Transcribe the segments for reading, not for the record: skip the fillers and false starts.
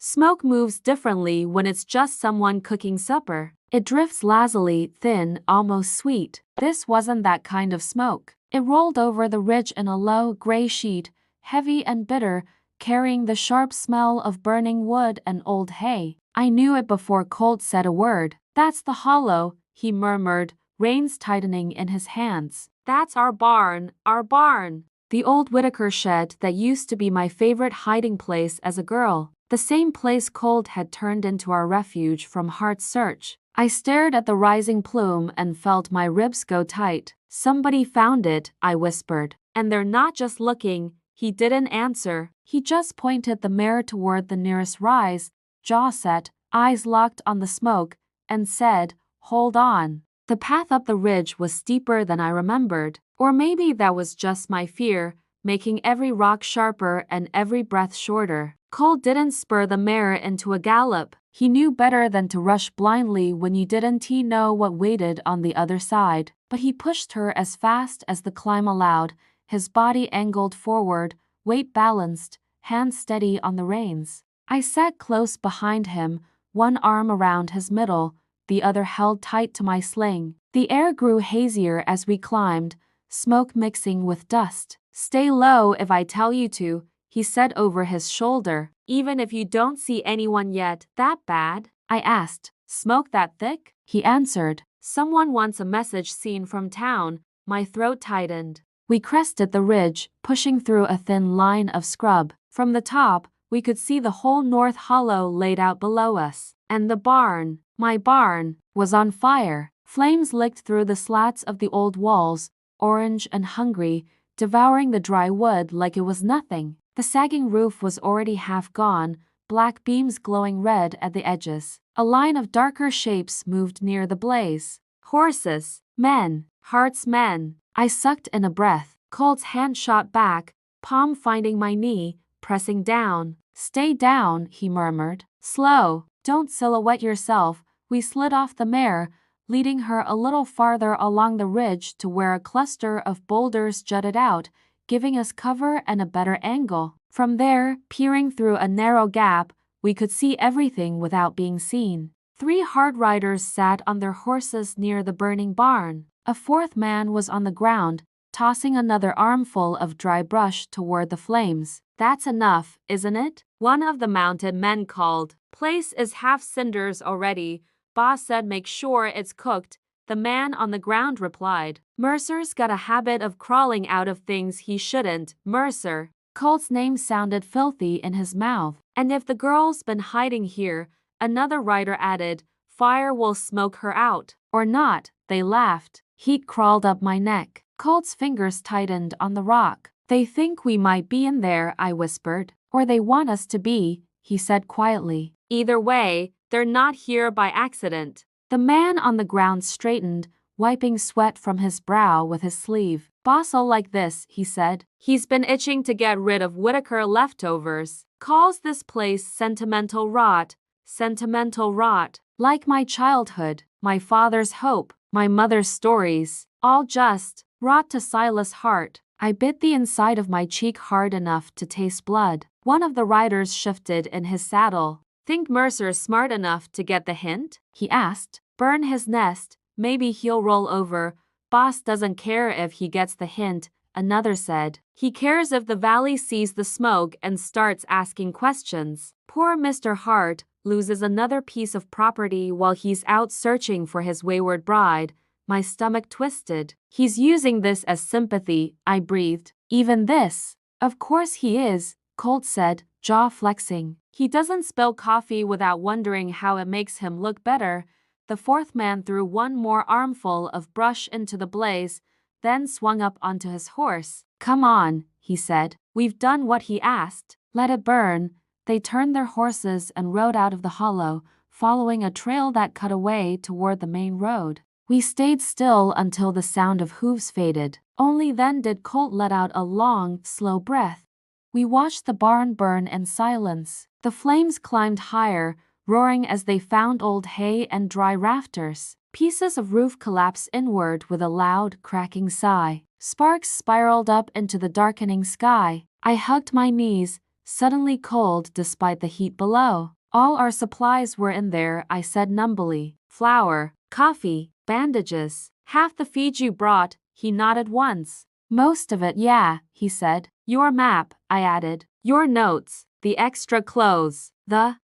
Smoke moves differently when it's just someone cooking supper. It drifts lazily, thin, almost sweet. This wasn't that kind of smoke. It rolled over the ridge in a low, gray sheet, heavy and bitter, carrying the sharp smell of burning wood and old hay. I knew it before Colt said a word. "That's the hollow," he murmured, reins tightening in his hands. "That's our barn, our barn." The old Whitaker shed that used to be my favorite hiding place as a girl. The same place Colt had turned into our refuge from Hart's search. I stared at the rising plume and felt my ribs go tight. "Somebody found it," I whispered. "And they're not just looking." He didn't answer. He just pointed the mare toward the nearest rise, jaw set, eyes locked on the smoke, and said, "Hold on." The path up the ridge was steeper than I remembered. Or maybe that was just my fear, making every rock sharper and every breath shorter. Colt didn't spur the mare into a gallop. He knew better than to rush blindly when you didn't know what waited on the other side. But he pushed her as fast as the climb allowed, his body angled forward, weight balanced, hands steady on the reins. I sat close behind him, one arm around his middle, the other held tight to my sling. The air grew hazier as we climbed, smoke mixing with dust. "Stay low if I tell you to," he said over his shoulder. "Even if you don't see anyone yet." "That bad?" I asked. "Smoke that thick?" He answered. "Someone wants a message seen from town." My throat tightened. We crested the ridge, pushing through a thin line of scrub. From the top, we could see the whole North Hollow laid out below us. And the barn, my barn, was on fire. Flames licked through the slats of the old walls, orange and hungry, devouring the dry wood like it was nothing. The sagging roof was already half gone, black beams glowing red at the edges. A line of darker shapes moved near the blaze. Horses, men, Hart's men. I sucked in a breath. Colt's hand shot back, palm finding my knee, pressing down. "Stay down," he murmured. "Slow, don't silhouette yourself." We slid off the mare, leading her a little farther along the ridge to where a cluster of boulders jutted out, giving us cover and a better angle. From there, peering through a narrow gap, we could see everything without being seen. 3 Hart riders sat on their horses near the burning barn. A 4th man was on the ground, tossing another armful of dry brush toward the flames. "That's enough, isn't it?" one of the mounted men called. "Place is half cinders already." Boss said make sure it's cooked. The man on the ground replied. "Mercer's got a habit of crawling out of things he shouldn't." Mercer. Colt's name sounded filthy in his mouth. "And if the girl's been hiding here," another rider added, "fire will smoke her out." "Or not," they laughed. Heat crawled up my neck. Colt's fingers tightened on the rock. "They think we might be in there," I whispered. "Or they want us to be," he said quietly. "Either way, they're not here by accident." The man on the ground straightened, wiping sweat from his brow with his sleeve. "Boss'll like this," he said. "He's been itching to get rid of Whitaker leftovers. Calls this place sentimental rot." Sentimental rot. Like my childhood, my father's hope, my mother's stories. All just rot to Silas Hart. I bit the inside of my cheek hard enough to taste blood. One of the riders shifted in his saddle. "Think Mercer's smart enough to get the hint?" he asked. "Burn his nest, maybe he'll roll over." "Boss doesn't care if he gets the hint," another said. "He cares if the valley sees the smoke and starts asking questions." Poor Mr. Hart loses another piece of property while he's out searching for his wayward bride. My stomach twisted. "He's using this as sympathy," I breathed. "Even this?" "Of course he is," Colt said, jaw flexing. "He doesn't spill coffee without wondering how it makes him look better." The 4th man threw one more armful of brush into the blaze, then swung up onto his horse. "Come on," he said. "We've done what he asked. Let it burn." They turned their horses and rode out of the hollow, following a trail that cut away toward the main road. We stayed still until the sound of hooves faded. Only then did Colt let out a long, slow breath. We watched the barn burn in silence. The flames climbed higher, roaring as they found old hay and dry rafters. Pieces of roof collapsed inward with a loud, cracking sigh. Sparks spiraled up into the darkening sky. I hugged my knees, suddenly cold despite the heat below. All our supplies were in there, I said numbly. Flour, coffee, bandages. Half the feed you brought, he nodded once. Most of it, yeah, he said. Your map, I added. Your notes, the extra clothes,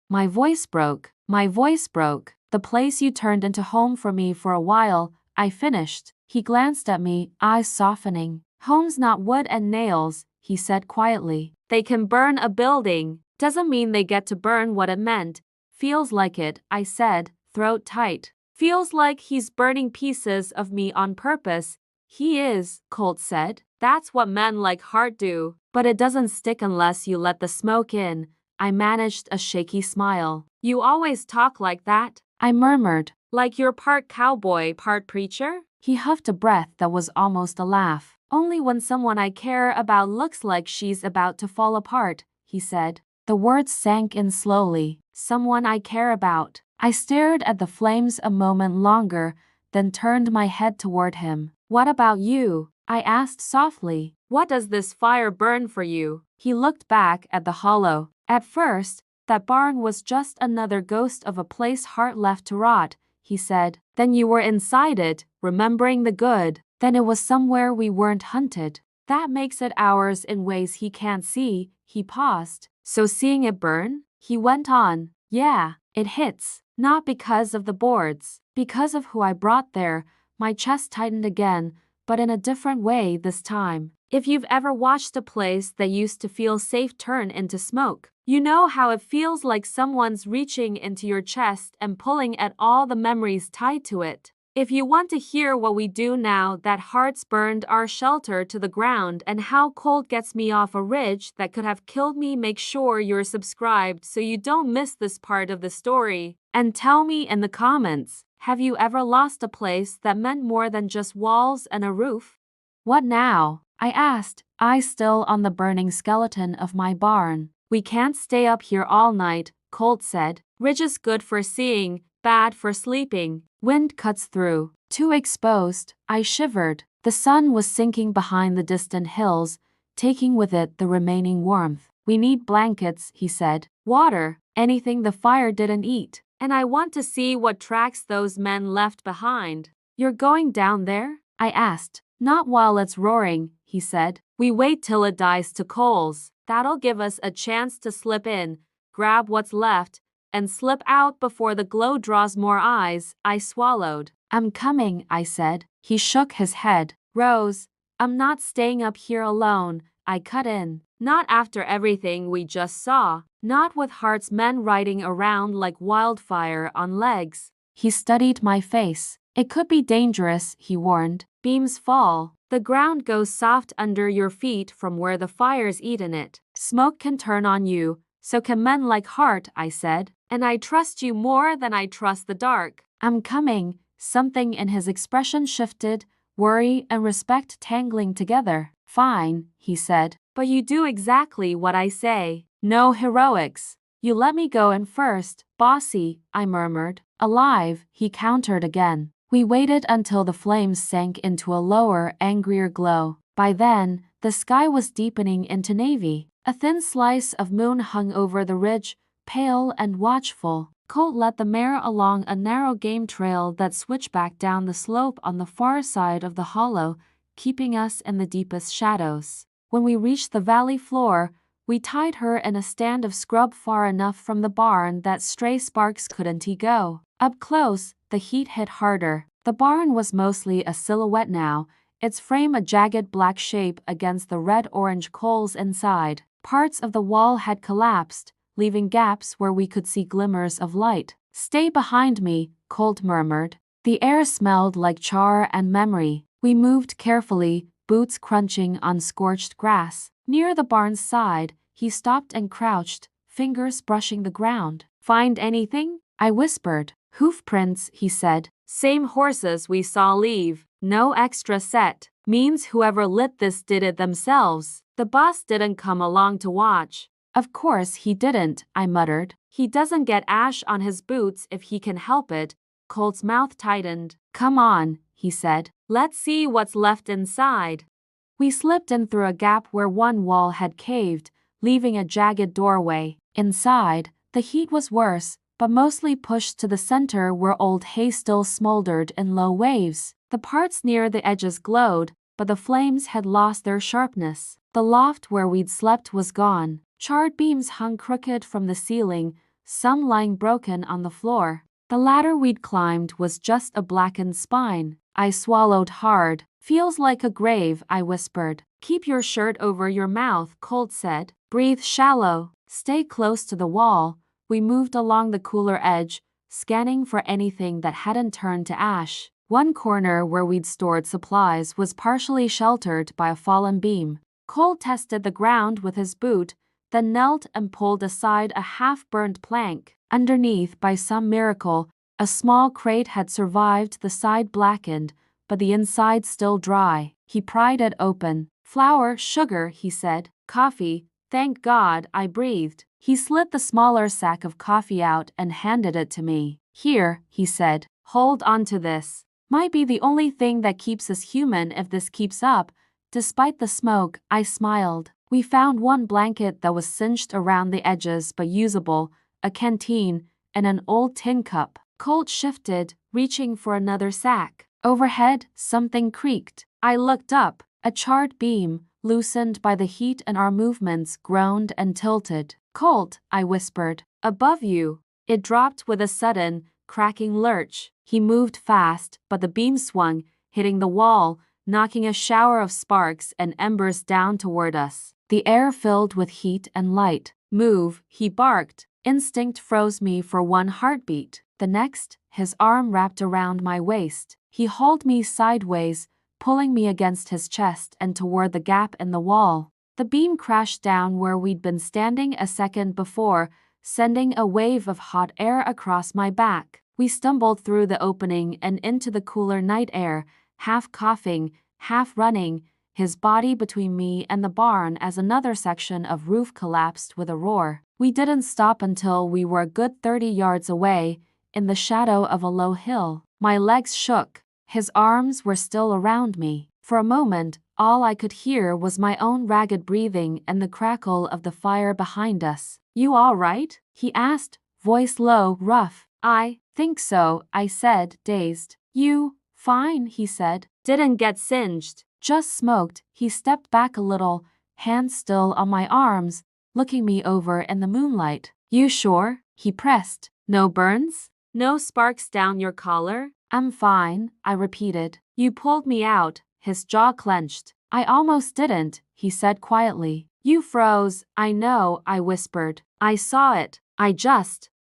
my voice broke. My voice broke. The place you turned into home for me for a while, I finished. He glanced at me, eyes softening. Home's not wood and nails, he said quietly. They can burn a building. Doesn't mean they get to burn what it meant. Feels like it, I said, throat tight. Feels like he's burning pieces of me on purpose. He is, Colt said. That's what men like Hart do. But it doesn't stick unless you let the smoke in. I managed a shaky smile. You always talk like that, I murmured. Like you're part cowboy, part preacher? He huffed a breath that was almost a laugh. Only when someone I care about looks like she's about to fall apart, he said. The words sank in slowly. Someone I care about. I stared at the flames a moment longer, then turned my head toward him. What about you? I asked softly. What does this fire burn for you? He looked back at the hollow. At first, that barn was just another ghost of a place Hart left to rot, he said. Then you were inside it, remembering the good. Then it was somewhere we weren't hunted. That makes it ours in ways he can't see. He paused. So seeing it burn? He went on. Yeah, it hits. Not because of the boards. Because of who I brought there. My chest tightened again, but in a different way this time. If you've ever watched a place that used to feel safe turn into smoke, you know how it feels like someone's reaching into your chest and pulling at all the memories tied to it. If you want to hear what we do now that Hart's burned our shelter to the ground and how cold gets me off a ridge that could have killed me, make sure you're subscribed so you don't miss this part of the story. And tell me in the comments, have you ever lost a place that meant more than just walls and a roof? What now? I asked, eyes still on the burning skeleton of my barn. We can't stay up here all night, Colt said. Ridge is good for seeing, bad for sleeping. Wind cuts through. Too exposed, I shivered. The sun was sinking behind the distant hills, taking with it the remaining warmth. We need blankets, he said. Water, anything the fire didn't eat. And I want to see what tracks those men left behind. You're going down there? I asked. Not while it's roaring, he said. We wait till it dies to coals. That'll give us a chance to slip in, grab what's left, and slip out before the glow draws more eyes. I swallowed. I'm coming, I said. He shook his head. Rose, I'm not staying up here alone, I cut in. Not after everything we just saw. Not with Hart's men riding around like wildfire on legs. He studied my face. It could be dangerous, he warned. Beams fall. The ground goes soft under your feet from where the fire's eaten it. Smoke can turn on you, so can men like Hart, I said. And I trust you more than I trust the dark. I'm coming. Something in his expression shifted, worry and respect tangling together. Fine, he said. But you do exactly what I say. No heroics. You let me go in first, bossy, I murmured. Alive, he countered again. We waited until the flames sank into a lower, angrier glow. By then, the sky was deepening into navy. A thin slice of moon hung over the ridge, pale and watchful. Colt led the mare along a narrow game trail that switched back down the slope on the far side of the hollow, keeping us in the deepest shadows. When we reached the valley floor, we tied her in a stand of scrub far enough from the barn that stray sparks couldn't go. Up close, the heat hit harder. The barn was mostly a silhouette now, its frame a jagged black shape against the red-orange coals inside. Parts of the wall had collapsed, leaving gaps where we could see glimmers of light. Stay behind me, Colt murmured. The air smelled like char and memory. We moved carefully, boots crunching on scorched grass. Near the barn's side, he stopped and crouched, fingers brushing the ground. Find anything? I whispered. Hoof prints, he said. Same horses we saw leave. No extra set. Means whoever lit this did it themselves. The boss didn't come along to watch. Of course he didn't, I muttered. He doesn't get ash on his boots if he can help it. Colt's mouth tightened. Come on, he said. Let's see what's left inside. We slipped in through a gap where one wall had caved, leaving a jagged doorway. Inside, the heat was worse, but mostly pushed to the center where old hay still smoldered in low waves. The parts near the edges glowed, but the flames had lost their sharpness. The loft where we'd slept was gone. Charred beams hung crooked from the ceiling, some lying broken on the floor. The ladder we'd climbed was just a blackened spine. I swallowed hard. Feels like a grave, I whispered. Keep your shirt over your mouth, Colt said. Breathe shallow. Stay close to the wall. We moved along the cooler edge, scanning for anything that hadn't turned to ash. One corner where we'd stored supplies was partially sheltered by a fallen beam. Colt tested the ground with his boot, then knelt and pulled aside a half-burned plank. Underneath, by some miracle, a small crate had survived, the side blackened, but the inside still dry. He pried it open. Flour, sugar, he said. Coffee, thank God, I breathed. He slid the smaller sack of coffee out and handed it to me. Here, he said, hold on to this. Might be the only thing that keeps us human if this keeps up. Despite the smoke, I smiled. We found one blanket that was cinched around the edges but usable, a canteen, and an old tin cup. Colt shifted, reaching for another sack. Overhead, something creaked. I looked up. A charred beam, loosened by the heat and our movements, groaned and tilted. Colt, I whispered. Above you. It dropped with a sudden, cracking lurch. He moved fast, but the beam swung, hitting the wall, knocking a shower of sparks and embers down toward us. The air filled with heat and light. Move, he barked. Instinct froze me for one heartbeat. The next, his arm wrapped around my waist. He hauled me sideways, pulling me against his chest and toward the gap in the wall. The beam crashed down where we'd been standing a second before, sending a wave of hot air across my back. We stumbled through the opening and into the cooler night air, half coughing, half running, his body between me and the barn as another section of roof collapsed with a roar. We didn't stop until we were a good 30 yards away, in the shadow of a low hill. My legs shook. His arms were still around me. For a moment, all I could hear was my own ragged breathing and the crackle of the fire behind us. You all right? He asked, voice low, rough. I think so, I said, dazed. You, fine, he said. Didn't get singed. Just smoked. He stepped back a little, hands still on my arms, looking me over in the moonlight. You sure? He pressed. No burns? No sparks down your collar? I'm fine, I repeated. You pulled me out. His jaw clenched. I almost didn't, he said quietly. You froze. I know, I whispered. I saw it.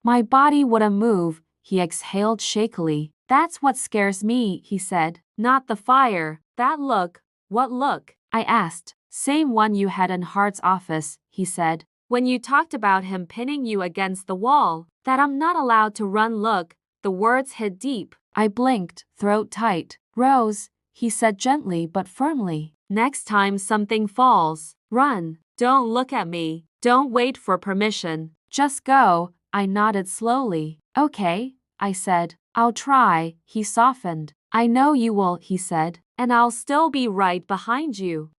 My body wouldn't move, he exhaled shakily. That's what scares me, he said. Not the fire. That look. What look? I asked. Same one you had in Hart's office, he said. When you talked about him pinning you against the wall. That I'm not allowed to run. Look. The words hit deep. I blinked, throat tight. Rose, he said gently but firmly. Next time something falls, run. Don't look at me. Don't wait for permission. Just go. I nodded slowly. Okay, I said. I'll try, he softened. I know you will, he said. And I'll still be right behind you.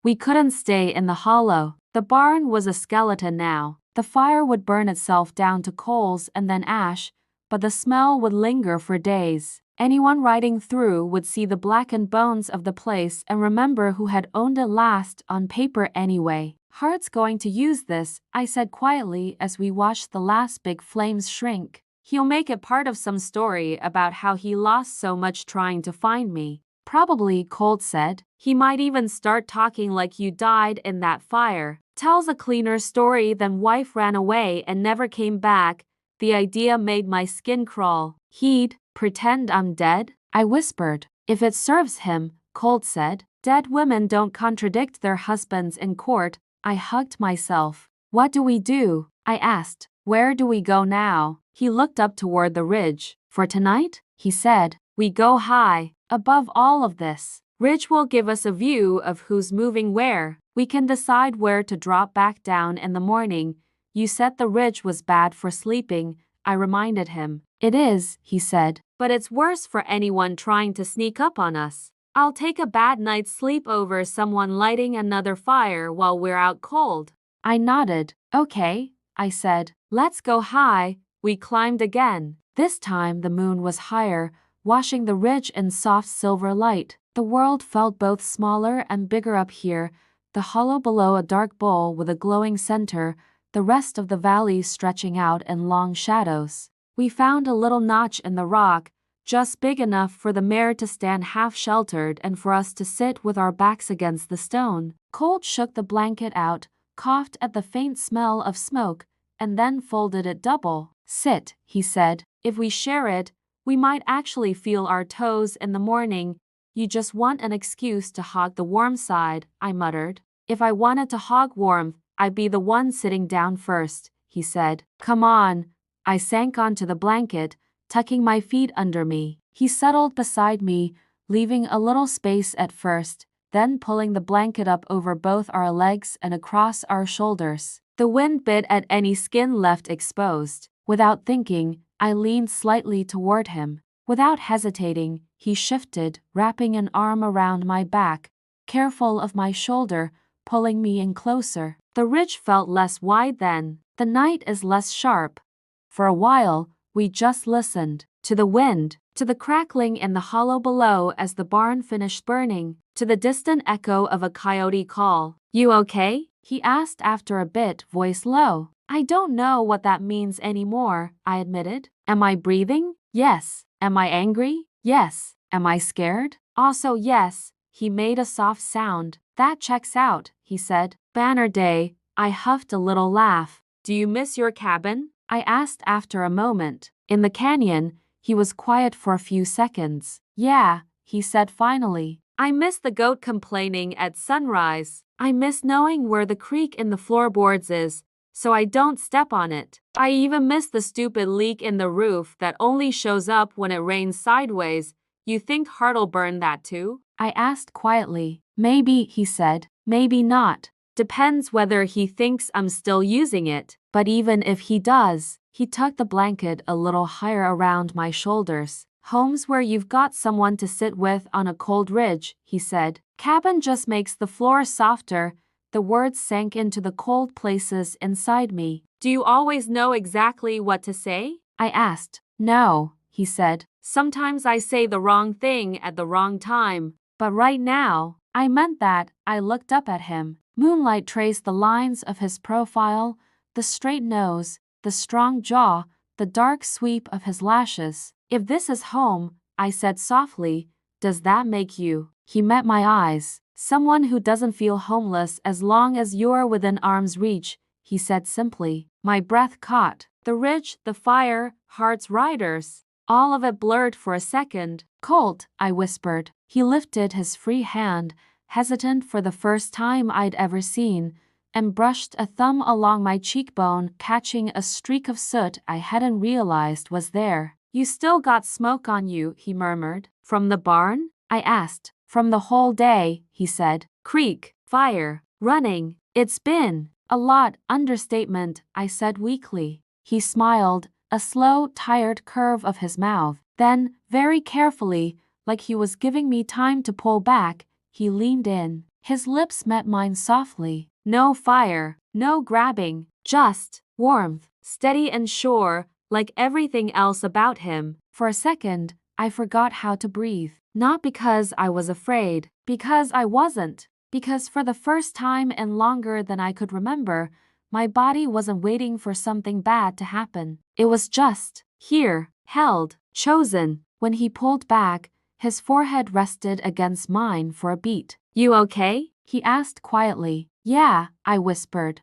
We couldn't stay in the hollow. The barn was a skeleton now. The fire would burn itself down to coals and then ash, but the smell would linger for days. Anyone riding through would see the blackened bones of the place and remember who had owned it last on paper anyway. Hart's going to use this, I said quietly as we watched the last big flames shrink. He'll make it part of some story about how he lost so much trying to find me. Probably, Colt said. He might even start talking like you died in that fire. Tells a cleaner story than wife ran away and never came back. The idea made my skin crawl. He'd pretend I'm dead? I whispered. If it serves him, Colt said. Dead women don't contradict their husbands in court. I hugged myself. What do we do? I asked. Where do we go now? He looked up toward the ridge. For tonight? He said. We go high. Above all of this. Ridge will give us a view of who's moving where. We can decide where to drop back down in the morning. You said the ridge was bad for sleeping, I reminded him. It is, he said. But it's worse for anyone trying to sneak up on us. I'll take a bad night's sleep over someone lighting another fire while we're out cold. I nodded. Okay, I said. Let's go high. We climbed again. This time the moon was higher, washing the ridge in soft silver light. The world felt both smaller and bigger up here, the hollow below a dark bowl with a glowing center, the rest of the valley stretching out in long shadows. We found a little notch in the rock, just big enough for the mare to stand half-sheltered and for us to sit with our backs against the stone. Colt shook the blanket out, coughed at the faint smell of smoke, and then folded it double. Sit, he said. If we share it, we might actually feel our toes in the morning. You just want an excuse to hog the warm side, I muttered. If I wanted to hog warmth, I'd be the one sitting down first, he said. Come on. I sank onto the blanket, tucking my feet under me. He settled beside me, leaving a little space at first, then pulling the blanket up over both our legs and across our shoulders. The wind bit at any skin left exposed. Without thinking, I leaned slightly toward him. Without hesitating, he shifted, wrapping an arm around my back, careful of my shoulder, pulling me in closer. The ridge felt less wide then. The night is less sharp. For a while, we just listened. To the wind, to the crackling in the hollow below as the barn finished burning, to the distant echo of a coyote call. You okay? He asked after a bit, voice low. I don't know what that means anymore, I admitted. Am I breathing? Yes. Am I angry? Yes. Am I scared? Also yes. He made a soft sound. That checks out, he said. Banner day. I huffed a little laugh. Do you miss your cabin? I asked after a moment. In the canyon, he was quiet for a few seconds. Yeah, he said finally. I miss the goat complaining at sunrise. I miss knowing where the creek in the floorboards is, so I don't step on it. I even miss the stupid leak in the roof that only shows up when it rains sideways. You think Hart'll burn that too? I asked quietly. Maybe, he said. Maybe not. Depends whether he thinks I'm still using it. But even if he does, he tucked the blanket a little higher around my shoulders. Home's where you've got someone to sit with on a cold ridge, he said. Cabin just makes the floor softer. The words sank into the cold places inside me. Do you always know exactly what to say? I asked. No, he said. Sometimes I say the wrong thing at the wrong time. But right now, I meant that. I looked up at him. Moonlight traced the lines of his profile, the straight nose, the strong jaw, the dark sweep of his lashes. If this is home, I said softly, does that make you? He met my eyes. Someone who doesn't feel homeless as long as you're within arm's reach, he said simply. My breath caught. The ridge, the fire, Hart's riders. All of it blurred for a second. Colt, I whispered. He lifted his free hand, hesitant for the first time I'd ever seen, and brushed a thumb along my cheekbone, catching a streak of soot I hadn't realized was there. You still got smoke on you, he murmured. From the barn? I asked. From the whole day, he said. Creek, fire, running. It's been a lot. Understatement, I said weakly. He smiled, a slow, tired curve of his mouth. Then, very carefully, like he was giving me time to pull back, he leaned in. His lips met mine softly. No fire, no grabbing, just warmth, steady and sure, like everything else about him. For a second, I forgot how to breathe. Not because I was afraid, because I wasn't. Because for the first time in longer than I could remember, my body wasn't waiting for something bad to happen. It was just here, held, chosen. When he pulled back, his forehead rested against mine for a beat. You okay? He asked quietly. Yeah, I whispered.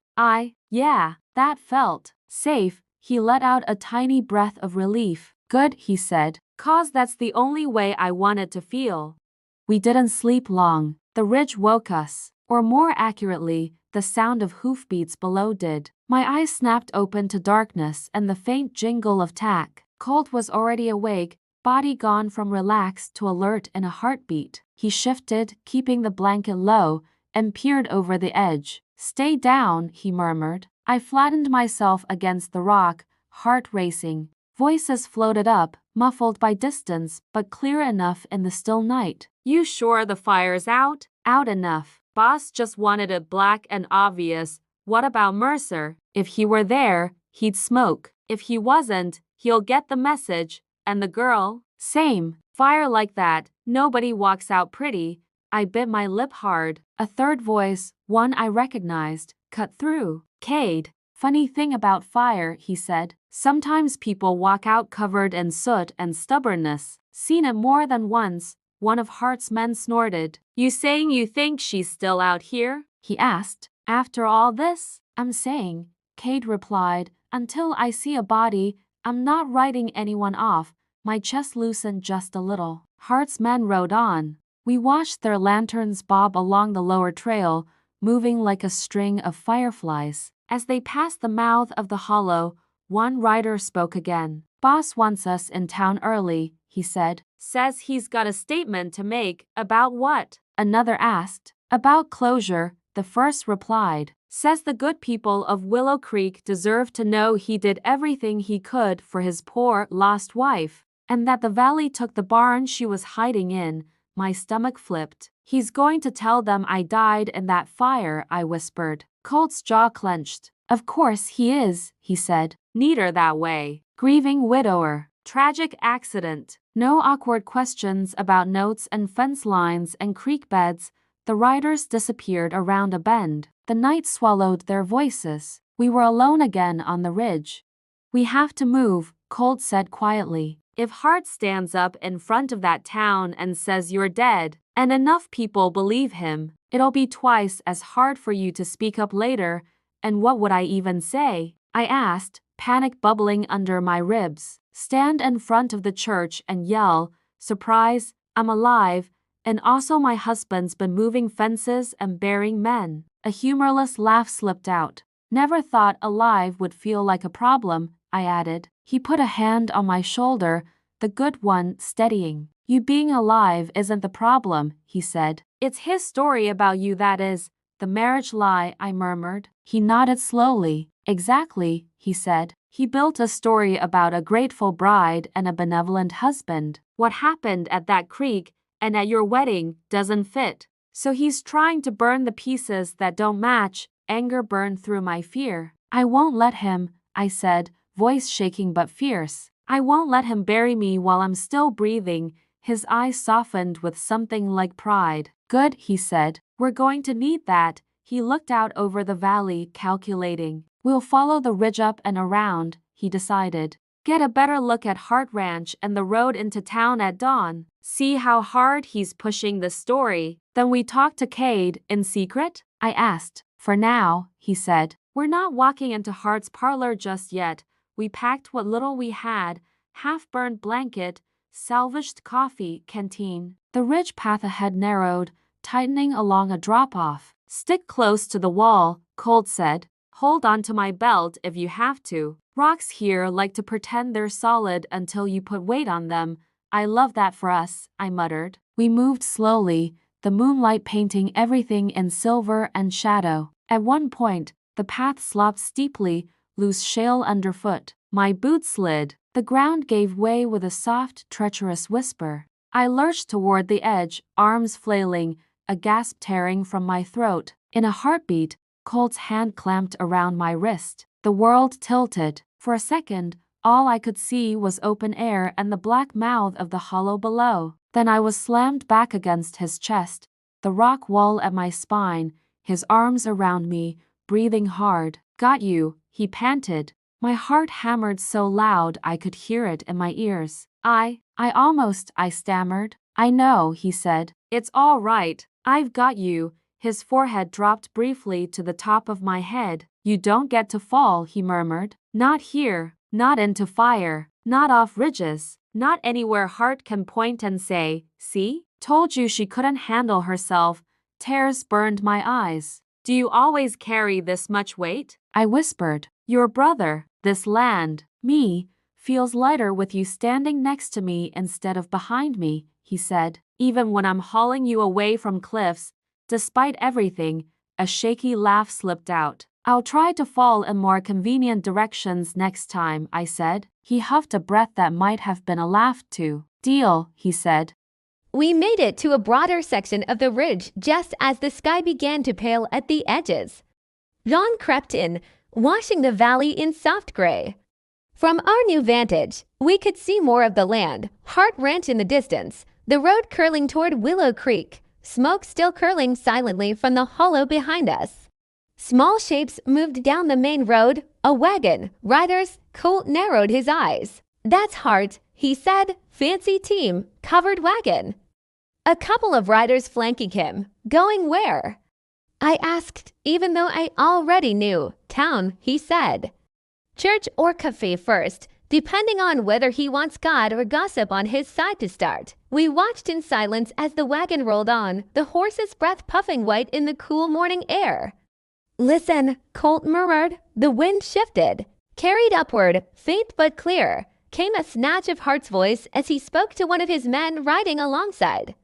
Yeah, that felt safe. He let out a tiny breath of relief. Good, he said. 'Cause that's the only way I wanted to feel. We didn't sleep long. The ridge woke us. Or more accurately, the sound of hoofbeats below did. My eyes snapped open to darkness and the faint jingle of tack. Colt was already awake, body gone from relaxed to alert in a heartbeat. He shifted, keeping the blanket low, and peered over the edge. Stay down, he murmured. I flattened myself against the rock, heart racing. Voices floated up, muffled by distance, but clear enough in the still night. You sure the fire's out? Out enough. Boss just wanted it black and obvious. What about Mercer? If he were there, he'd smoke. If he wasn't, he'll get the message. And the girl? Same. Fire like that, nobody walks out pretty. I bit my lip hard. A third voice, one I recognized, cut through. Cade. Funny thing about fire, he said. Sometimes people walk out covered in soot and stubbornness. Seen it more than once. One of Hart's men snorted. You saying you think she's still out here? He asked. After all this? I'm saying, Cade replied, until I see a body, I'm not writing anyone off. My chest loosened just a little. Hart's men rode on. We watched their lanterns bob along the lower trail, moving like a string of fireflies. As they passed the mouth of the hollow, one rider spoke again. Boss wants us in town early, he said. Says he's got a statement to make. About what? Another asked. About closure, the first replied. Says the good people of Willow Creek deserve to know he did everything he could for his poor, lost wife, and that the valley took the barn she was hiding in. My stomach flipped. He's going to tell them I died in that fire, I whispered. Colt's jaw clenched. Of course he is, he said. Neater that way. Grieving widower. Tragic accident. No awkward questions about notes and fence lines and creek beds. The riders disappeared around a bend. The night swallowed their voices. We were alone again on the ridge. We have to move, Colt said quietly. If Hart stands up in front of that town and says you're dead, and enough people believe him, it'll be twice as hard for you to speak up later. And what would I even say? I asked, panic bubbling under my ribs. Stand in front of the church and yell, surprise, I'm alive, and also my husband's been moving fences and burying men. A humorless laugh slipped out. Never thought alive would feel like a problem, I added. He put a hand on my shoulder, the good one, steadying. You being alive isn't the problem, he said. It's his story about you that is. The marriage lie, I murmured. He nodded slowly. Exactly, he said. He built a story about a grateful bride and a benevolent husband. What happened at that creek and at your wedding doesn't fit. So he's trying to burn the pieces that don't match. Anger burned through my fear. I won't let him, I said, voice shaking but fierce. I won't let him bury me while I'm still breathing. His eyes softened with something like pride. Good, he said. We're going to need that. He looked out over the valley, calculating. We'll follow the ridge up and around, he decided. Get a better look at Hart Ranch and the road into town at dawn. See how hard he's pushing the story. Then we talk to Cade in secret? I asked. For now, he said. We're not walking into Hart's parlor just yet. We packed what little we had, half-burned blanket, salvaged coffee, canteen. The ridge path ahead narrowed, tightening along a drop-off. Stick close to the wall, Colt said. Hold on to my belt if you have to. Rocks here like to pretend they're solid until you put weight on them. I love that for us, I muttered. We moved slowly, the moonlight painting everything in silver and shadow. At one point, the path slopped steeply, loose shale underfoot. My boots slid. The ground gave way with a soft, treacherous whisper. I lurched toward the edge, arms flailing, a gasp tearing from my throat. In a heartbeat, Colt's hand clamped around my wrist. The world tilted. For a second, all I could see was open air and the black mouth of the hollow below. Then I was slammed back against his chest, the rock wall at my spine, his arms around me, breathing hard. Got you, he panted. My heart hammered so loud I could hear it in my ears. I stammered. I know, he said. It's all right. I've got you. His forehead dropped briefly to the top of my head. You don't get to fall, he murmured. Not here, not into fire, not off ridges, not anywhere Hart can point and say, see? Told you she couldn't handle herself. Tears burned my eyes. Do you always carry this much weight? I whispered. Your brother, this land, me, feels lighter with you standing next to me instead of behind me, he said. Even when I'm hauling you away from cliffs, despite everything, a shaky laugh slipped out. I'll try to fall in more convenient directions next time, I said. He huffed a breath that might have been a laugh too. Deal, he said. We made it to a broader section of the ridge just as the sky began to pale at the edges. Dawn crept in, washing the valley in soft gray. From our new vantage, we could see more of the land, Hart Ranch in the distance, the road curling toward Willow Creek, smoke still curling silently from the hollow behind us. Small shapes moved down the main road, a wagon, riders. Colt narrowed his eyes. "That's Hart," he said. "Fancy team, covered wagon." A couple of riders flanking him. "Going where?" I asked, even though I already knew. "Town," he said. "Church or cafe first, depending on whether he wants God or gossip on his side to start." We watched in silence as the wagon rolled on, the horse's breath puffing white in the cool morning air. "Listen," Colt murmured. The wind shifted. Carried upward, faint but clear, came a snatch of Hart's voice as he spoke to one of his men riding alongside.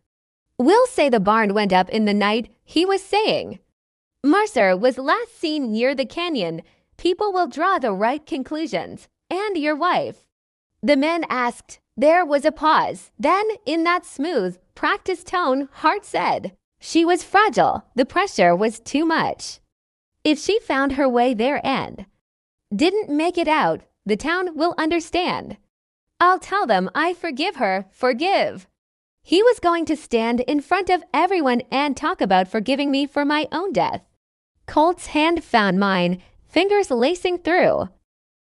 "We'll say the barn went up in the night," he was saying. "Mercer was last seen near the canyon. People will draw the right conclusions. And your wife." The men asked. There was a pause. Then, in that smooth, practiced tone, Hart said, "She was fragile. The pressure was too much. If she found her way there and didn't make it out, the town will understand. I'll tell them I forgive her. Forgive." He was going to stand in front of everyone and talk about forgiving me for my own death. Colt's hand found mine, fingers lacing through.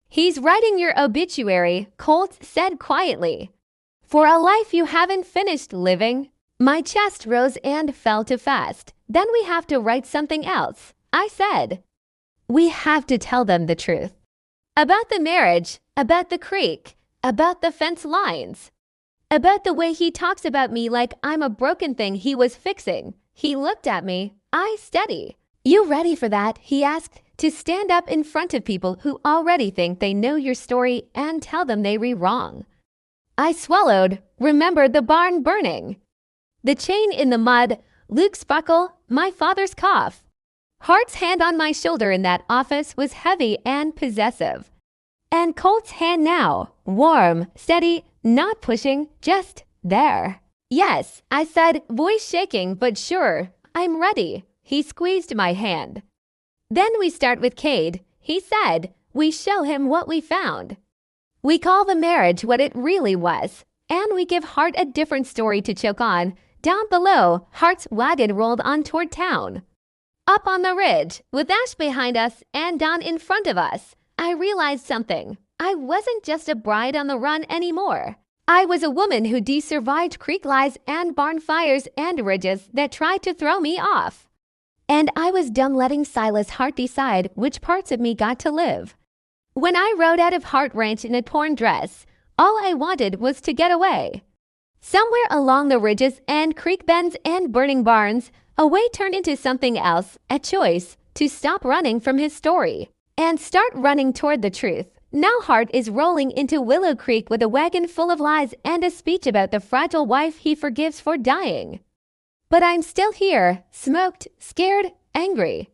"He's writing your obituary," Colt said quietly. "For a life you haven't finished living." My chest rose and fell too fast. "Then we have to write something else," I said. "We have to tell them the truth. About the marriage, about the creek, about the fence lines, about the way he talks about me like I'm a broken thing he was fixing." He looked at me, eyes steady. "You ready for that?" he asked. "To stand up in front of people who already think they know your story and tell them they were wrong." I swallowed, remembered the barn burning, the chain in the mud, Luke's buckle, my father's cough. Hart's hand on my shoulder in that office was heavy and possessive. And Colt's hand now, warm, steady, not pushing, just there. "Yes," I said, voice shaking but sure. "I'm ready." He squeezed my hand. "Then we start with Cade," he said. "We show him what we found. We call the marriage what it really was. And we give Hart a different story to choke on." Down below, Hart's wagon rolled on toward town. Up on the ridge, with Ash behind us and Don in front of us, I realized something. I wasn't just a bride on the run anymore. I was a woman who survived creek lies and barn fires and ridges that tried to throw me off. And I was done letting Silas Hart decide which parts of me got to live. When I rode out of Hart Ranch in a torn dress, all I wanted was to get away. Somewhere along the ridges and creek bends and burning barns, a way turned into something else, a choice to stop running from his story and start running toward the truth. Now Hart is rolling into Willow Creek with a wagon full of lies and a speech about the fragile wife he forgives for dying. But I'm still here, smoked, scared, angry,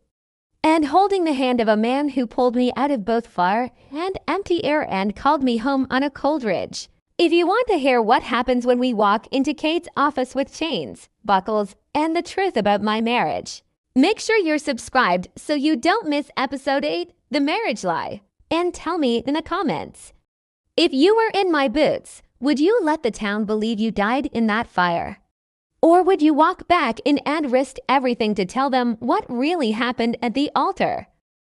and holding the hand of a man who pulled me out of both fire and empty air and called me home on a cold ridge. If you want to hear what happens when we walk into Kate's office with chains, buckles, and the truth about my marriage, make sure you're subscribed so you don't miss episode 8, The Marriage Lie, and tell me in the comments. If you were in my boots, would you let the town believe you died in that fire? Or would you walk back in and risk everything to tell them what really happened at the altar?